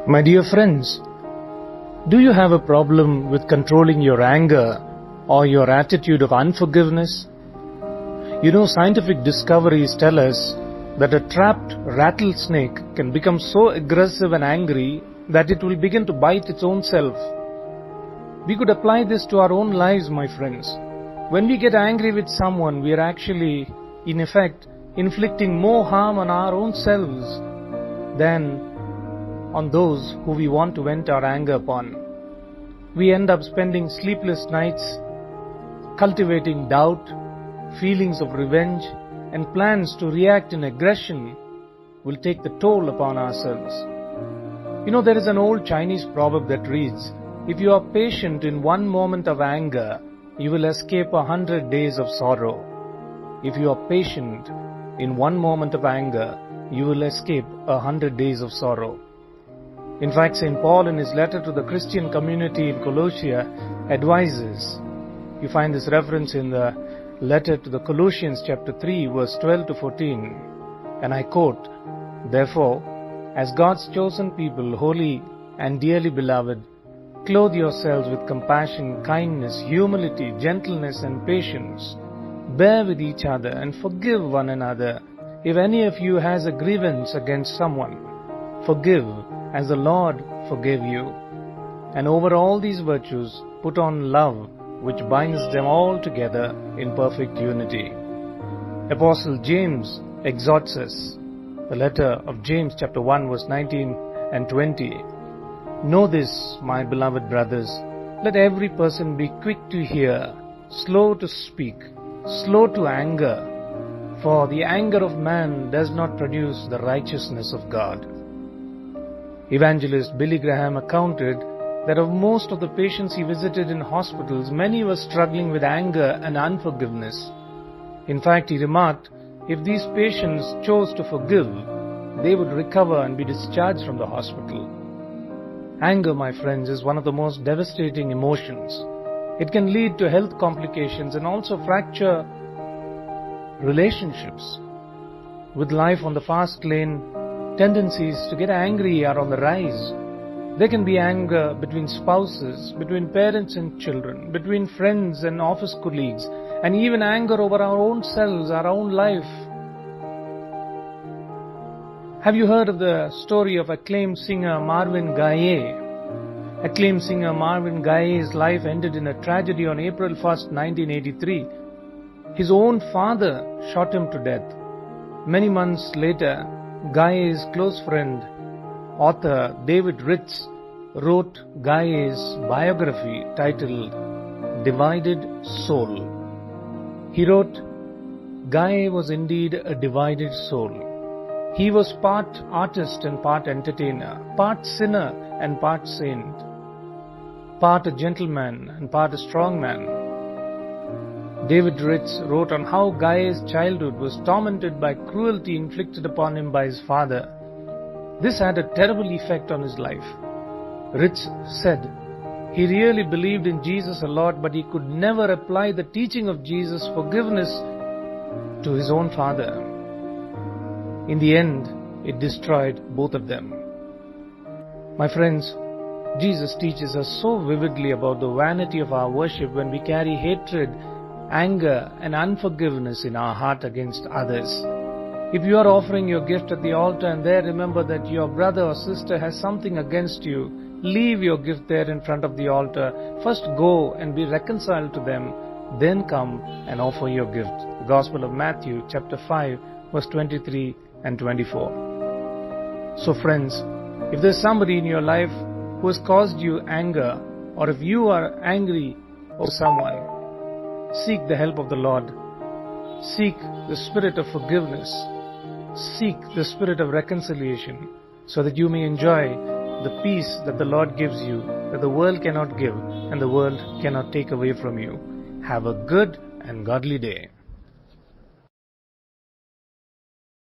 My dear friends, do you have a problem with controlling your anger or your attitude of unforgiveness? Scientific discoveries tell us that a trapped rattlesnake can become so aggressive and angry that it will begin to bite its own self. We could apply this to our own lives, my friends. When we get angry with someone, we are actually, in effect, inflicting more harm on our own selves than on those who we want to vent our anger upon. We end up spending sleepless nights, cultivating doubt, feelings of revenge, and plans to react in aggression will take the toll upon ourselves. There is an old Chinese proverb that reads, "If you are patient in one moment of anger, you will escape 100 days of sorrow." If you are patient in one moment of anger, you will escape 100 days of sorrow. In fact, St. Paul in his letter to the Christian community in Colossia advises, you find this reference in the letter to the Colossians chapter 3 verse 12 to 14, and I quote, "Therefore, as God's chosen people, holy and dearly beloved, clothe yourselves with compassion, kindness, humility, gentleness and patience. Bear with each other and forgive one another. If any of you has a grievance against someone, forgive as the Lord forgave you. And over all these virtues, put on love, which binds them all together in perfect unity." Apostle James exhorts us. The letter of James chapter 1 verse 19 and 20. "Know this, my beloved brothers, let every person be quick to hear, slow to speak, slow to anger, for the anger of man does not produce the righteousness of God." Evangelist Billy Graham accounted that of most of the patients he visited in hospitals, many were struggling with anger and unforgiveness. In fact, he remarked, if these patients chose to forgive, they would recover and be discharged from the hospital. Anger, my friends, is one of the most devastating emotions. It can lead to health complications and also fracture relationships. With life on the fast lane, tendencies to get angry are on the rise. There can be anger between spouses, between parents and children, between friends and office colleagues, and even anger over our own selves, our own life. Have you heard of the story of acclaimed singer Marvin Gaye? Acclaimed singer Marvin Gaye's life ended in a tragedy on April 1st, 1983. His own father shot him to death. Many months later, Gaye's close friend, author David Ritz, wrote Gaye's biography titled "Divided Soul." He wrote, "Gaye was indeed a divided soul. He was part artist and part entertainer, part sinner and part saint, part a gentleman and part a strong man." David Ritz wrote on how Gaye's childhood was tormented by cruelty inflicted upon him by his father. This had a terrible effect on his life. Ritz said he really believed in Jesus a lot, but he could never apply the teaching of Jesus' forgiveness to his own father. In the end, it destroyed both of them. My friends, Jesus teaches us so vividly about the vanity of our worship when we carry hatred, anger and unforgiveness in our heart against others. If you are offering your gift at the altar and there remember that your brother or sister has something against you, leave your gift there in front of the altar. First go and be reconciled to them, then come and offer your gift. The Gospel of Matthew chapter 5 verse 23 and 24. So friends, if there's somebody in your life who has caused you anger, or if you are angry over someone, seek the help of the Lord. Seek the spirit of forgiveness. Seek the spirit of reconciliation so that you may enjoy the peace that the Lord gives you, that the world cannot give and the world cannot take away from you. Have a good and godly day.